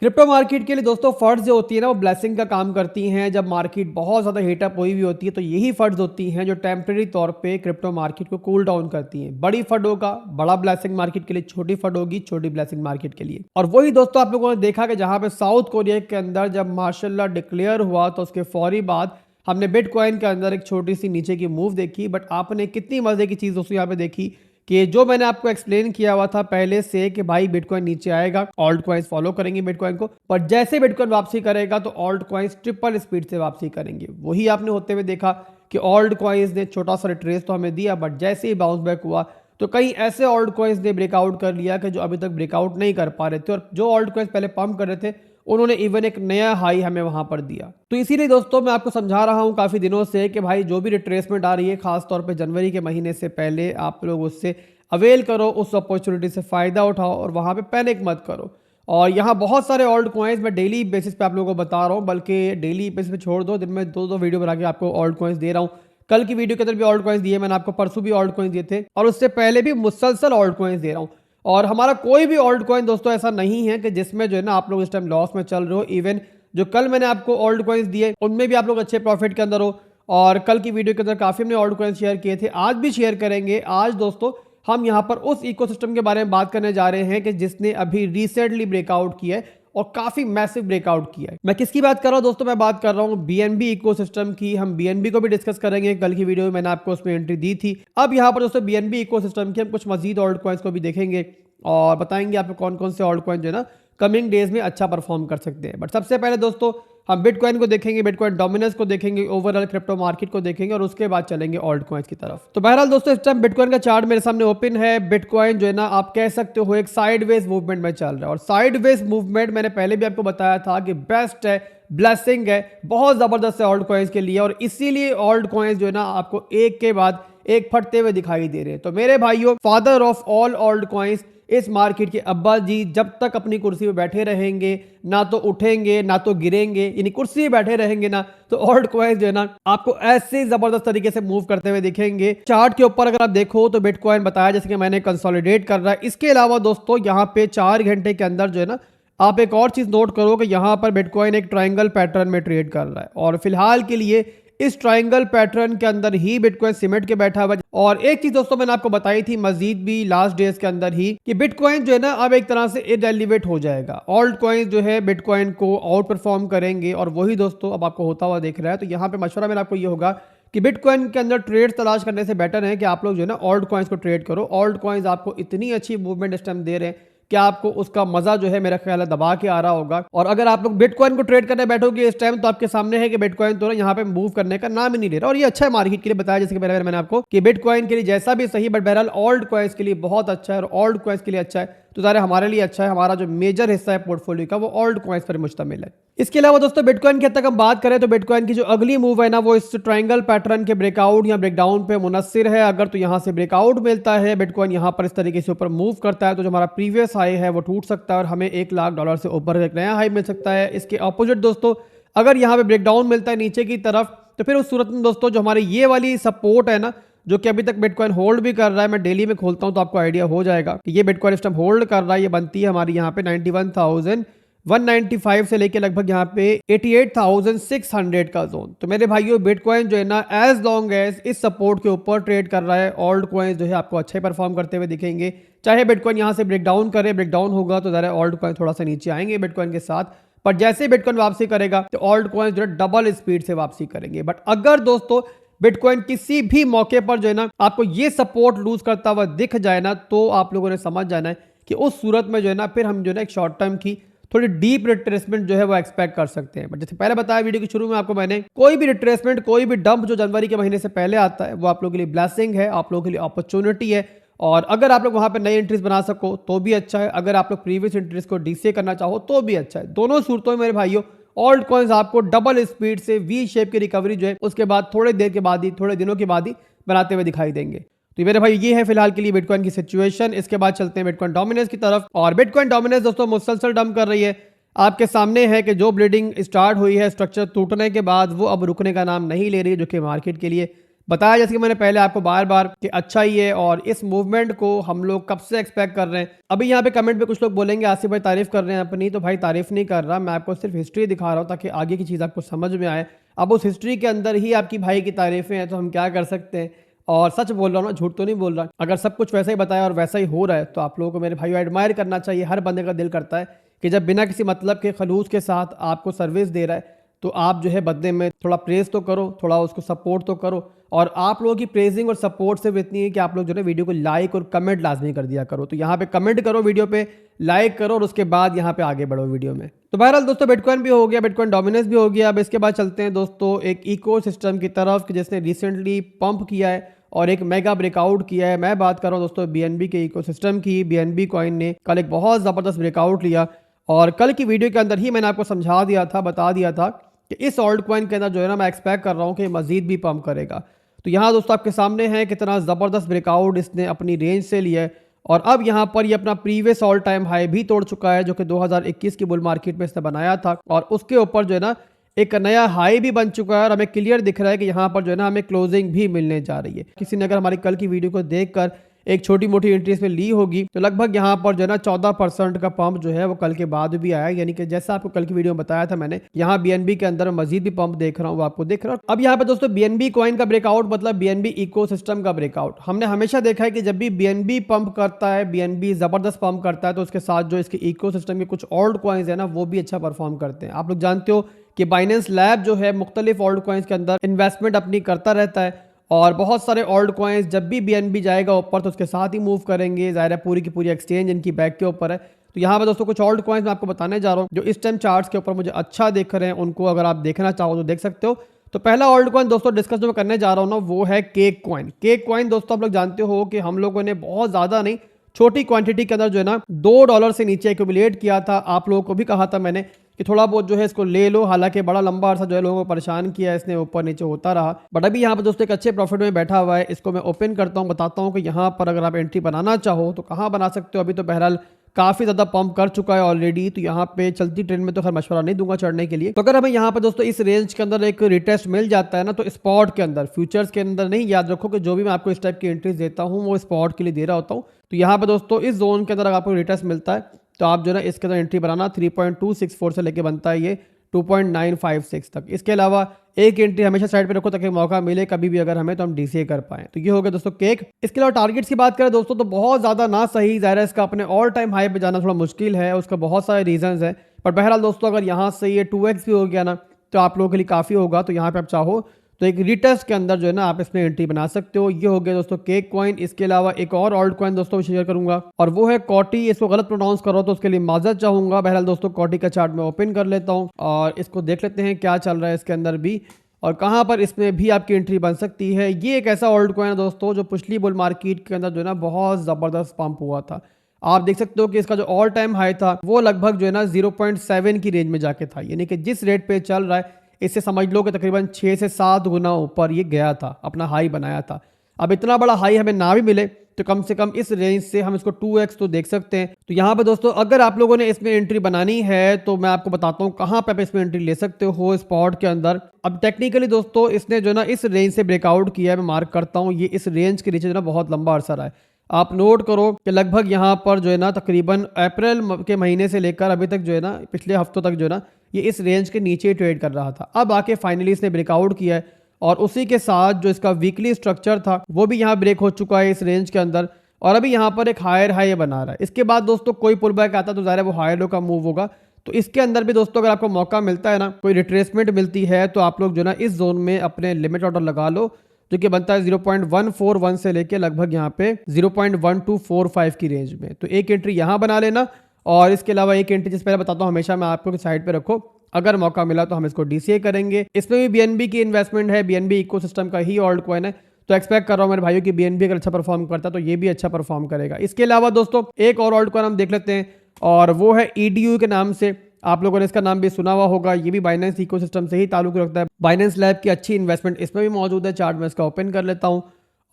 Crypto market के लिए दोस्तों फंड्स जो होती है ना वो ब्लेसिंग का काम करती हैं। जब मार्केट बहुत ज़्यादा हीटअप हुई हुई होती है तो यही फंड्स होती हैं जो टेम्परेरी तौर पे क्रिप्टो मार्केट को कूल डाउन करती हैं। बड़ी फंड होगा बड़ा ब्लेसिंग मार्केट के लिए, छोटी फंड होगी छोटी ब्लेसिंग मार्केट के लिए। और वही दोस्तों आप लोगों ने देखा कि जहाँ पे साउथ कोरिया के अंदर जब मार्शल डिक्लेयर हुआ तो उसके फौरी बाद हमने बिटकॉइन के अंदर एक छोटी सी नीचे की मूव देखी। बट आपने कितनी मजे की चीज़ दोस्तों यहाँ पे देखी कि जो मैंने आपको एक्सप्लेन किया हुआ था पहले से कि भाई बिटकॉइन नीचे आएगा, ऑल्ट कॉइन्स फॉलो करेंगे बिटकॉइन को, पर जैसे बिटकॉइन वापसी करेगा तो ऑल्ट कॉइन्स ट्रिपल स्पीड से वापसी करेंगे। वही आपने होते हुए देखा कि ऑल्ट कॉइन्स ने छोटा सा रिट्रेस तो हमें दिया, बट जैसे ही बाउंस बैक हुआ तो कई ऐसे ऑल्ट कॉइन्स ने ब्रेकआउट कर लिया कि जो अभी तक ब्रेकआउट नहीं कर पा रहे थे, और जो ऑल्ट कॉइन्स पहले पंप कर रहे थे उन्होंने इवन एक नया हाई हमें वहां पर दिया। तो इसीलिए दोस्तों मैं आपको समझा रहा हूं काफी दिनों से कि भाई जो भी रिट्रेसमेंट आ रही है खासतौर पे जनवरी के महीने से पहले आप लोग उससे अवेल करो, उस अपॉर्चुनिटी से फ़ायदा उठाओ और वहाँ पे पैनिक मत करो। और यहाँ बहुत सारे ऑल्ट कॉइन्स मैं डेली बेसिस पे आप लोगों को बता रहा हूँ, बल्कि डेली बेसिस पे छोड़ दो, दिन में दो दो वीडियो बना के आपको ऑल्ट कॉइन्स दे रहा हूँ। कल की वीडियो के अंदर भी ऑल्ट कॉइन्स दिए मैंने आपको, परसों भी ऑल्ट कॉइन्स दिए थे और उससे पहले भी मुसलसल ऑल्ट कॉइन्स दे रहा हूँ। और हमारा कोई भी ऑल्ट कॉइन दोस्तों ऐसा नहीं है कि जिसमें जो है ना आप लोग इस टाइम लॉस में चल रहे हो। इवन जो कल मैंने आपको ऑल्ट कॉइन्स दिए उनमें भी आप लोग अच्छे प्रॉफिट के अंदर हो। और कल की वीडियो के अंदर काफ़ी हमने ऑल्ट कॉइन्स शेयर किए थे, आज भी शेयर करेंगे। आज दोस्तों हम यहाँ पर उस इकोसिस्टम के बारे में बात करने जा रहे हैं कि जिसने अभी रिसेंटली ब्रेकआउट किया है और काफी मैसिव ब्रेकआउट किया है। मैं किसकी बात कर रहा हूँ दोस्तों? मैं बात कर रहा हूँ बीएनबी इकोसिस्टम की। हम बीएनबी को भी डिस्कस करेंगे, कल की वीडियो में मैंने आपको उसमें एंट्री दी थी। अब यहाँ पर दोस्तों बीएनबी इकोसिस्टम के हम कुछ मजीद ऑल्ट कॉइन्स को भी देखेंगे और बताएंगे आपको कौन कौन से ऑल्ट कॉइन जो है ना कमिंग डेज में अच्छा परफॉर्म कर सकते हैं। बट सबसे पहले दोस्तों हम बिटकॉइन को देखेंगे, बिटकॉइन डोमिनेंस को देखेंगे, ओवरऑल क्रिप्टो मार्केट को देखेंगे और उसके बाद चलेंगे ऑल्ट कॉइन्स की तरफ। तो बहरहाल दोस्तों इस टाइम बिटकॉइन का चार्ट मेरे सामने ओपन है। बिटकॉइन जो है ना आप कह सकते हो एक साइडवेज मूवमेंट में चल रहा है, और साइडवेज मूवमेंट मैंने पहले भी आपको बताया था कि बेस्ट है, ब्लेसिंग है, बहुत जबरदस्त है ऑल्ट कॉइन्स के लिए। और इसीलिए ऑल्ट कॉइन्स जो है ना आपको एक के बाद एक फटते हुए दिखाई दे रहे हैं। तो मेरे भाइयों, father of all alt coins, इस मार्केट के अब्बा जी जब तक अपनी कुर्सी पे बैठे रहेंगे ना तो उठेंगे ना तो गिरेंगे, यानी कुर्सी पे बैठे रहेंगे ना तो ऑल्ट कॉइन्स जो है ना आपको ऐसे जबरदस्त तरीके से मूव करते हुए दिखेंगे। चार्ट के ऊपर अगर आप देखो तो बिटकॉइन बताया जैसे कि मैंने कंसोलिडेट कर रहा है। इसके अलावा दोस्तों यहाँ पे 4 घंटे के अंदर जो है ना आप एक और चीज नोट करो कि यहाँ पर बिटकॉइन एक ट्रायंगल पैटर्न में ट्रेड कर रहा है, और फिलहाल के लिए इस ट्रायंगल पैटर्न के अंदर ही बिटकॉइन सिमट के बैठा हुआ है। और एक चीज दोस्तों मैंने आपको बताई थी मजीद भी लास्ट डेज के अंदर ही कि बिटकॉइन जो है ना अब एक तरह से इररिलेवेंट हो जाएगा। ऑल्ट कॉइन जो है बिटकॉइन को आउट परफॉर्म करेंगे, और वही दोस्तों अब आपको होता हुआ दिख रहा है। तो यहाँ पे मशवरा मेरा आपको ये होगा कि बिटकॉइन के अंदर ट्रेड तलाश करने से बेटर है कि आप लोग जो है ना ऑल्ट कॉइन्स को ट्रेड करो। ऑल्ट कॉइन्स आपको इतनी अच्छी मूवमेंट इस टाइम दे रहे हैं कि आपको उसका मजा जो है मेरा ख्याल है दबा के आ रहा होगा। और अगर आप लोग बिटकॉइन को ट्रेड करने बैठोगे इस टाइम तो आपके सामने है कि बिटकॉइन तो यहाँ पे मूव करने का नाम ही नहीं ले रहा। और ये अच्छा है मार्केट के लिए, बताया जैसे कि मैंने आपको कि बिटकॉइन के लिए जैसा भी सही, बट बहरहाल ऑल्ट कॉइन्स के लिए बहुत अच्छा है और ऑल्ट कॉइन्स के लिए अच्छा है तो ज़ाहिर हमारे लिए अच्छा है। हमारा जो मेजर हिस्सा है पोर्टफोलियो का वो ऑल्ट कॉइन्स पर मुश्तमिल है। इसके अलावा दोस्तों बिटकॉइन की हद तक हम बात करें तो बिटकॉइन की जो अगली मूव है ना वो इस ट्रायंगल पैटर्न के ब्रेकआउट या ब्रेकडाउन पे मुनस्सिर है। अगर तो यहाँ से ब्रेकआउट मिलता है, बिटकॉइन यहाँ पर इस तरीके से ऊपर मूव करता है तो जो हमारा प्रीवियस हाई है वो टूट सकता है और हमें $1,00,000 से ऊपर एक नया हाई मिल सकता है। इसके ऑपोजिट दोस्तों अगर यहाँ पे ब्रेकडाउन मिलता है नीचे की तरफ तो फिर उस सूरत में दोस्तों जो हमारी ये वाली सपोर्ट है ना जो कि अभी तक बिटकॉइन होल्ड भी कर रहा है, मैं डेली में खोलता हूं तो आपको आइडिया हो जाएगा कि ये बिटकॉइन इस टाइम होल्ड कर रहा है। ये बनती है हमारी यहाँ पे 91,195 से लेके लगभग यहाँ पे 88,600 का जोन। तो मेरे भाइयों बिटकॉइन जो है ना एज लॉन्ग एज इस सपोर्ट के ऊपर ट्रेड कर रहा है, ऑल्ट कॉइन जो है आपको अच्छे परफॉर्म करते हुए दिखेंगे। चाहे बिटकॉइन यहाँ से ब्रेकडाउन करे, ब्रेकडाउन होगा तो जरा ऑल्ट कॉइन थोड़ा सा नीचे आएंगे बिटकॉइन के साथ, पर जैसे बिटकॉइन वापसी करेगा तो ऑल्ट कॉइन जो है डबल स्पीड से वापसी करेंगे। बट अगर दोस्तों बिटकॉइन किसी भी मौके पर जो है ना आपको ये सपोर्ट लूज करता हुआ दिख जाए ना तो आप लोगों ने समझ जाना है कि उस सूरत में जो है ना फिर हम जो है ना एक शॉर्ट टर्म की थोड़ी डीप रिट्रेसमेंट जो है वो एक्सपेक्ट कर सकते हैं। बट जैसे पहले बताया वीडियो के शुरू में आपको मैंने, कोई भी रिट्रेसमेंट, कोई भी डंप जो जनवरी के महीने से पहले आता है वो आप लोगों के लिए ब्लेसिंग है, आप लोगों के लिए अपॉर्चुनिटी है। और अगर आप लोग वहां पर नई एंट्रीज बना सको तो भी अच्छा है, अगर आप लोग प्रीवियस एंट्रीज को डीसीए करना चाहो तो भी अच्छा है। दोनों सूरतों में मेरे भाइयों ऑल्ट कॉइन्स आपको डबल स्पीड से वी शेप की रिकवरी जो है उसके बाद थोड़े देर के बाद ही, थोड़े दिनों के बाद ही बनाते हुए दिखाई देंगे। तो मेरे भाई ये है फिलहाल के लिए बिटकॉइन की सिचुएशन। इसके बाद चलते हैं बिटकॉइन डोमिनेंस की तरफ। और बिटकॉइन डोमिनेंस दोस्तों मुसलसल डंप कर रही है। आपके सामने है कि जो ब्लीडिंग स्टार्ट हुई है स्ट्रक्चर टूटने के बाद वो अब रुकने का नाम नहीं ले रही है, जो कि मार्केट के लिए बताया जैसे कि मैंने पहले आपको बार बार कि अच्छा ही है और इस मूवमेंट को हम लोग कब से एक्सपेक्ट कर रहे हैं। अभी यहाँ पे कमेंट पे कुछ लोग बोलेंगे आसिफ भाई तारीफ कर रहे हैं अपनी, तो भाई तारीफ नहीं कर रहा, मैं आपको सिर्फ हिस्ट्री दिखा रहा हूँ ताकि आगे की चीज़ आपको समझ में आए। अब उस हिस्ट्री के अंदर ही आपकी भाई की तारीफें हैं तो हम क्या कर सकते हैं। और सच बोल रहा हूँ ना, झूठ तो नहीं बोल रहा। अगर सब कुछ वैसा ही बताया और वैसा ही हो रहा है तो आप लोगों को मेरे भाई एडमायर करना चाहिए। हर बंदे का दिल करता है कि जब बिना किसी मतलब के खलूस के साथ आपको सर्विस दे रहा है तो आप जो है बदले में थोड़ा प्रेज तो करो, थोड़ा उसको सपोर्ट तो करो। और आप लोगों की प्रेजिंग और सपोर्ट सिर्फ इतनी है कि आप लोग जो है वीडियो को लाइक और कमेंट लाजमी कर दिया करो। तो यहाँ पे कमेंट करो, वीडियो पे लाइक करो और उसके बाद यहाँ पे आगे बढ़ो वीडियो में। तो बहरहाल दोस्तों बिटकॉइन भी हो गया, बिटकॉइन डोमिनेंस भी हो गया। अब इसके बाद चलते हैं दोस्तों एक इको सिस्टम की तरफ जिसने रिसेंटली पंप किया है और एक मेगा ब्रेकआउट किया है। मैं बात कर रहा हूँ दोस्तों बीएनबी के इकोसिस्टम की। बीएनबी कॉइन ने कल एक बहुत ज़बरदस्त ब्रेकआउट लिया और कल की वीडियो के अंदर ही मैंने आपको समझा दिया था, बता दिया था कि इस ऑल्ट कॉइन के अंदर जो है ना मैं एक्सपेक्ट कर रहा हूँ कि मजीद भी पंप करेगा। तो यहाँ दोस्तों आपके सामने है कितना ज़बरदस्त ब्रेकआउट इसने अपनी रेंज से लिया है और अब यहाँ पर ये अपना प्रीवियस ऑल टाइम हाई भी तोड़ चुका है जो कि 2021 की बुल मार्केट में इसने बनाया था और उसके ऊपर जो है ना एक नया हाई भी बन चुका है और हमें क्लियर दिख रहा है कि यहाँ पर जो है ना हमें क्लोजिंग भी मिलने जा रही है। किसी ने अगर हमारी कल की वीडियो को देखकर एक छोटी मोटी एंट्री इसमें ली होगी तो लगभग यहाँ पर जो है ना 14% का पंप जो है वो कल के बाद भी आया। यानी कि जैसा आपको कल की वीडियो में बताया था मैंने, यहाँ बीएनबी के अंदर मजीद भी पंप देख रहा हूँ, वो आपको दिख रहा है। अब यहाँ पे दोस्तों बीएनबी कॉइन का ब्रेकआउट मतलब बीएनबी इकोसिस्टम का ब्रेकआउट। हमने हमेशा देखा है कि जब भी बीएनबी पंप करता है, बीएनबी जबरदस्त पंप करता है तो उसके साथ जो इसके इकोसिस्टम के कुछ ऑल्ट कॉइन्स है ना वो भी अच्छा परफॉर्म करते हैं। आप लोग जानते हो कि बाइनेंस लैब जो है मुख्तलिफ ऑल्ट कॉइन्स के अंदर इन्वेस्टमेंट अपनी करता रहता है और बहुत सारे ऑल्ट कॉइन्स जब भी बीएनबी जाएगा ऊपर तो उसके साथ ही मूव करेंगे। ज़ाहिर है पूरी की पूरी एक्सचेंज इनकी बैक के ऊपर है। तो यहाँ पे दोस्तों कुछ ऑल्ट कॉइन्स मैं आपको बताने जा रहा हूँ जो इस टाइम चार्ट्स के ऊपर मुझे अच्छा दिख रहे हैं, उनको अगर आप देखना चाहो तो देख सकते हो। तो पहला ऑल्ट कॉइन दोस्तों डिस्कस जो मैं करने जा रहा हूँ ना वो है केक कॉइन। केक कॉइन दोस्तों आप लोग जानते हो कि हम लोगों ने बहुत ज़्यादा नहीं, छोटी क्वांटिटी के अंदर जो है ना $2 से नीचे एक्यूमुलेट किया था। आप लोगों को भी कहा था मैंने कि थोड़ा बहुत जो है इसको ले लो, हालांकि बड़ा लंबा अरसा जो है लोगों को परेशान किया, इसने ऊपर नीचे होता रहा। बट अभी यहाँ पर दोस्तों एक अच्छे प्रॉफिट में बैठा हुआ है। इसको मैं ओपन करता हूँ, बताता हूँ कि यहाँ पर अगर आप एंट्री बनाना चाहो तो कहाँ बना सकते हो। अभी तो बहरहाल काफ़ी ज़्यादा पंप कर चुका है ऑलरेडी, तो यहाँ पे चलती ट्रेंड में तो खैर मशवरा नहीं दूंगा चढ़ने के लिए। तो अगर हमें यहाँ पे दोस्तों इस रेंज के अंदर एक रिटेस्ट मिल जाता है ना तो स्पॉट के अंदर, फ्यूचर्स के अंदर नहीं, याद रखो कि जो भी मैं आपको इस टाइप की एंट्रीज देता हूँ वो स्पॉट के लिए दे रहा होता हूँ। तो यहाँ पे दोस्तों इस जोन के अंदर अगर आपको रिटेस्ट मिलता है तो आप जो है ना इसके अंदर एंट्री बनाना। 3.264 से लेके बनता है ये 2.956 तक। इसके अलावा एक एंट्री हमेशा साइड पे रखो ताकि मौका मिले कभी भी अगर हमें तो हम डीसीए कर पाएं। तो ये हो गया दोस्तों केक। इसके अलावा टारगेट्स की बात करें दोस्तों तो बहुत ज़्यादा ना सही, ज़ाहिर है इसका अपने ऑल टाइम हाई पे जाना थोड़ा मुश्किल है, उसका बहुत सारे रीजंस है। पर बहरहाल दोस्तों अगर यहाँ से ये 2x भी हो गया ना तो आप लोगों के लिए काफ़ी होगा। तो यहाँ पे आप चाहो तो एक रिटेस्ट के अंदर जो है ना आप इसमें एंट्री बना सकते हो। ये हो गया दोस्तों केक कॉइन। इसके अलावा एक और ऑल्ट कॉइन दोस्तों शेयर करूंगा और वो है कॉटी। इसको गलत प्रोनाउंस करो तो उसके लिए माजरत चाहूंगा। बहरहाल दोस्तों कॉटी का चार्ट में ओपन कर लेता हूं और इसको देख लेते हैं क्या चल रहा है इसके अंदर भी और कहां पर इसमें भी आपकी एंट्री बन सकती है। ये एक ऐसा ऑल्ट कॉइन है दोस्तों जो पिछली बुल मार्केट के अंदर जो है ना बहुत ज़बरदस्त पंप हुआ था। आप देख सकते हो कि इसका जो ऑल टाइम हाई था वो लगभग जो है ना 0.7 की रेंज में जाके था। यानी कि जिस रेट पे चल रहा है इससे समझ लो कि तकरीबन 6 से 7 गुना ऊपर ये गया था, अपना हाई बनाया था। अब इतना बड़ा हाई हमें ना भी मिले तो कम से कम इस रेंज से हम इसको 2x तो देख सकते हैं। तो यहाँ पे दोस्तों अगर आप लोगों ने इसमें एंट्री बनानी है तो मैं आपको बताता हूँ कहाँ पे आप इसमें एंट्री ले सकते हो स्पॉट के अंदर। अब टेक्निकली दोस्तों इसने जो ना इस रेंज से ब्रेकआउट किया है, मैं मार्क करता हूँ, ये इस रेंज के नीचे जो ना बहुत लंबा अरसा रहा है। आप नोट करो कि लगभग यहाँ पर जो है ना तकरीबन अप्रैल के महीने से लेकर अभी तक जो है ना पिछले हफ्तों तक जो है ना ये इस रेंज के नीचे ट्रेड कर रहा था। अब आके फाइनली इसने ब्रेकआउट किया है और उसी के साथ जो इसका वीकली स्ट्रक्चर था वो भी यहाँ ब्रेक हो चुका है इस रेंज के अंदर और अभी यहाँ पर एक हायर हाई बना रहा है। इसके बाद दोस्तों कोई पुल बैक आता तो ज़ाहिर है वो हायर लो का मूव होगा। तो इसके अंदर भी दोस्तों अगर आपको मौका मिलता है ना, कोई रिट्रेसमेंट मिलती है तो आप लोग जो ना इस जोन में अपने लिमिट ऑर्डर लगा लो जो कि बनता है 0.141 से लेके लगभग यहाँ पे 0.1245 की रेंज में। तो एक एंट्री यहाँ बना लेना और इसके अलावा एक एंट्री जिस पहले बताता हूँ हमेशा मैं आपको साइड पे रखो, अगर मौका मिला तो हम इसको डीसीए करेंगे। इसमें भी बीएनबी की इन्वेस्टमेंट है, बीएनबी इकोसिस्टम का ही ऑल्ट कॉइन है। तो एक्सपेक्ट कर रहा हूँ मेरे भाइयों की बीएनबी अगर अच्छा परफॉर्म करता है तो ये भी अच्छा परफॉर्म करेगा। इसके अलावा दोस्तों एक और ऑल्ट कॉइन हम देख लेते हैं और वो है ईडीयू के नाम से। आप लोगों ने इसका नाम भी सुना हुआ होगा। ये भी बाइनेंस इकोसिस्टम से ही ताल्लुक रखता है। बाइनेंस लैब की अच्छी इन्वेस्टमेंट इसमें भी मौजूद है। चार्ट में इसका ओपन कर लेता हूँ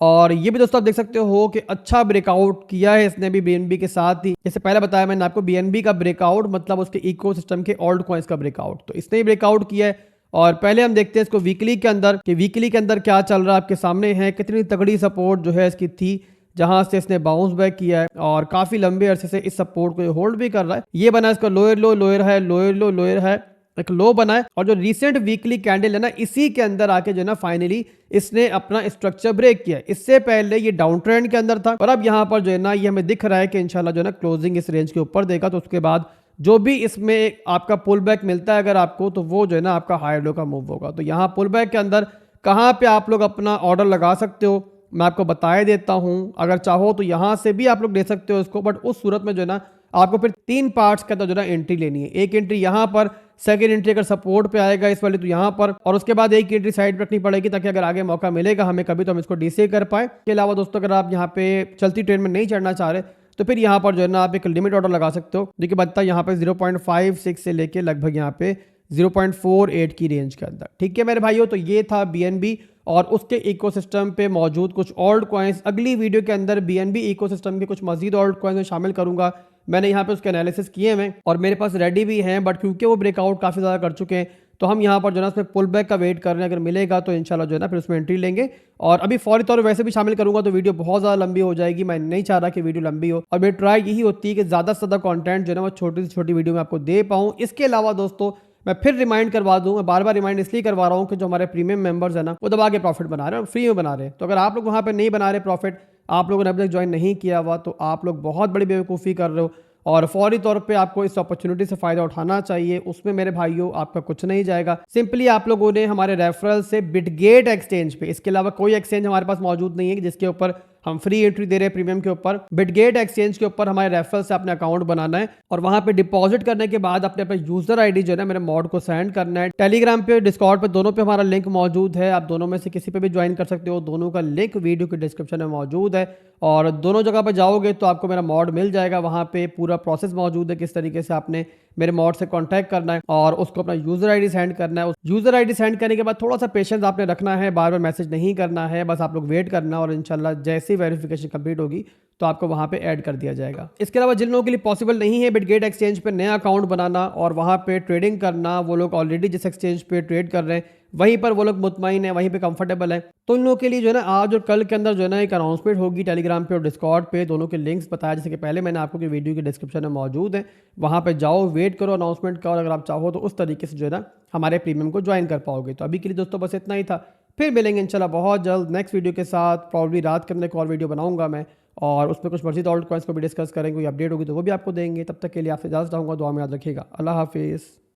और ये भी दोस्तों आप देख सकते हो कि अच्छा ब्रेकआउट किया है इसने भी बीएनबी के साथ ही। जैसे पहले बताया मैंने आपको बीएनबी का ब्रेकआउट मतलब उसके इकोसिस्टम के ऑल्ट कॉइन्स का ब्रेकआउट, तो इसने ही ब्रेकआउट किया है और पहले हम देखते हैं इसको वीकली के अंदर कि वीकली के अंदर क्या चल रहा है। आपके सामने है कितनी तगड़ी सपोर्ट जो है इसकी थी, जहां से इसने बाउंस बैक किया है और काफी लंबे अरसे से इस सपोर्ट को होल्ड भी कर रहा है। ये बना इसका लोअर लो, लोअर है, लोअर लो, लोअर है, एक लो बना है। और जो रिसेंट वीकली कैंडल है ना, इसी के अंदर आके जो है ना फाइनली इसने अपना स्ट्रक्चर ब्रेक किया। इससे पहले ये डाउन ट्रेंड के अंदर था और अब यहाँ पर जो है ना ये हमें दिख रहा है कि इंशाल्लाह जो है ना क्लोजिंग इस रेंज के ऊपर देगा। तो उसके बाद जो भी इसमें आपका पुल बैक मिलता है अगर आपको, तो वो जो है ना आपका हाई लो का मूव होगा। तो यहाँ पुल बैक के अंदर कहाँ पे आप लोग अपना ऑर्डर लगा सकते हो मैं आपको बताया देता हूँ। अगर चाहो तो यहाँ से भी आप लोग ले सकते हो इसको, बट उस सूरत में जो है ना आपको फिर 3 पार्ट्स के अंदर जो है ना एंट्री लेनी है। एक एंट्री यहाँ पर, सेकंड एंट्री अगर सपोर्ट पे आएगा इस वाली तो यहाँ पर, और उसके बाद एक एंट्री साइड पे रखनी पड़ेगी ताकि अगर आगे मौका मिलेगा हमें कभी तो हम इसको डीसी कर पाए। इसके अलावा दोस्तों अगर आप यहाँ पे चलती ट्रेन में नहीं चढ़ना चाह रहे तो फिर यहाँ पर जो है ना आप एक लिमिट ऑर्डर लगा सकते हो, जो कि बनता है यहाँ पे 0.56 से लेके लगभग यहाँ पे 0.48 की रेंज के अंदर। ठीक है मेरे भाइयों, तो ये था बीएनबी और उसके इकोसिस्टम पे मौजूद कुछ ऑल्ट कॉइन्स। अगली वीडियो के अंदर बीएनबी इकोसिस्टम के कुछ मजीद ऑल्ट कॉइन्स में शामिल करूंगा। मैंने यहाँ पे उसके एनालिसिस किए हैं और मेरे पास रेडी भी हैं, बट क्योंकि वो ब्रेकआउट काफ़ी ज़्यादा कर चुके हैं तो हम यहाँ पर जो है ना उसमें पुल बैक का वेट कर रहे हैं। अगर मिलेगा तो इंशाल्लाह जो है ना फिर उसमें एंट्री लेंगे। और अभी फौरी तौर पर वैसे भी शामिल करूंगा तो वीडियो बहुत ज़्यादा लंबी हो जाएगी। मैं नहीं चाह रहा कि वीडियो लंबी हो और मेरी ट्राई यही होती है कि ज़्यादा से ज़्यादा कॉन्टेंट जो है ना वो छोटी से छोटी वीडियो में आपको दे पाऊँ। इसके अलावा दोस्तों मैं फिर रिमाइंड करवा दूं, मैं बार बार रिमाइंड इसलिए करवा रहा हूं कि जो हमारे प्रीमियम मेंबर्स हैं ना वो दबा के प्रॉफिट बना रहे हैं, फ्री में बना रहे हैं। तो अगर आप लोग वहां पे नहीं बना रहे प्रॉफिट, आप लोगों ने अभी तक ज्वाइन नहीं किया हुआ, तो आप लोग बहुत बड़ी बेवकूफ़ी कर रहे हो और फौरी तौर पे आपको इस अपॉर्चुनिटी से फ़ायदा उठाना चाहिए। उसमें मेरे भाइयों आपका कुछ नहीं जाएगा। सिंपली आप लोगों ने हमारे रेफरल से बिटगेट एक्सचेंज पे, इसके अलावा कोई एक्सचेंज हमारे पास मौजूद नहीं है जिसके ऊपर हम फ्री एंट्री दे रहे हैं प्रीमियम के ऊपर। बिटगेट एक्सचेंज के ऊपर हमारे रेफरल से अपने अकाउंट बनाना है और वहां पे डिपॉजिट करने के बाद अपने अपने यूजर आईडी जो है ना मेरे मॉड को सेंड करना है। टेलीग्राम पे, डिस्कॉर्ड पे, दोनों पे हमारा लिंक मौजूद है। आप दोनों में से किसी पे भी ज्वाइन कर सकते हो। दोनों का लिंक वीडियो के डिस्क्रिप्शन में मौजूद है और दोनों जगह पर जाओगे तो आपको मेरा मॉड मिल जाएगा। वहां पे पूरा प्रोसेस मौजूद है, किस तरीके से आपने मेरे मॉड से कांटेक्ट करना है और उसको अपना यूजर आईडी सेंड करना है। उस यूजर आईडी सेंड करने के बाद थोड़ा सा पेशेंस आपने रखना है, बार बार मैसेज नहीं करना है, बस आप लोग वेट करना और इंशाल्लाह जैसे वेरिफिकेशन कंप्लीट होगी तो आपको वहां पे ऐड कर दिया जाएगा। इसके अलावा जिन लोगों के लिए पॉसिबल नहीं है बिटगेट एक्सचेंज पे नया अकाउंट बनाना और वहां पे ट्रेडिंग करना, वो लोग ऑलरेडी जिस एक्सचेंज पे ट्रेड कर रहे हैं वहीं पर वो लोग मुतमईन है, वहीं पे कंफर्टेबल है, तो इन लोगों के लिए जो है ना आज और कल के अंदर जो है ना एक अनाउंसमेंट होगी टेलीग्राम पे और डिस्कॉर्ड पे। दोनों के लिंक्स बताया जैसे कि पहले मैंने आपको कि वीडियो के डिस्क्रिप्शन में मौजूद है। वहां पे जाओ, वेट करो अनाउंसमेंट का और अगर आप चाहो तो उस तरीके से जो है ना हमारे प्रीमियम को ज्वाइन कर पाओगे। तो अभी के लिए दोस्तों बस इतना ही था, फिर मिलेंगे इंशाल्लाह बहुत जल्द नेक्स्ट वीडियो के साथ। प्रॉब्ली रात के अंदर एक और वीडियो बनाऊंगा मैं और उसमें कुछ मजीद ऑल्ट कॉइन्स को भी डिस्कस करेंगे। कोई अपडेट होगी तो वो भी आपको देंगे। तब तक के लिए आपसे इजाज़त चाहूँगा, दुआ में याद रखिएगा। अल्लाह हाफिज़।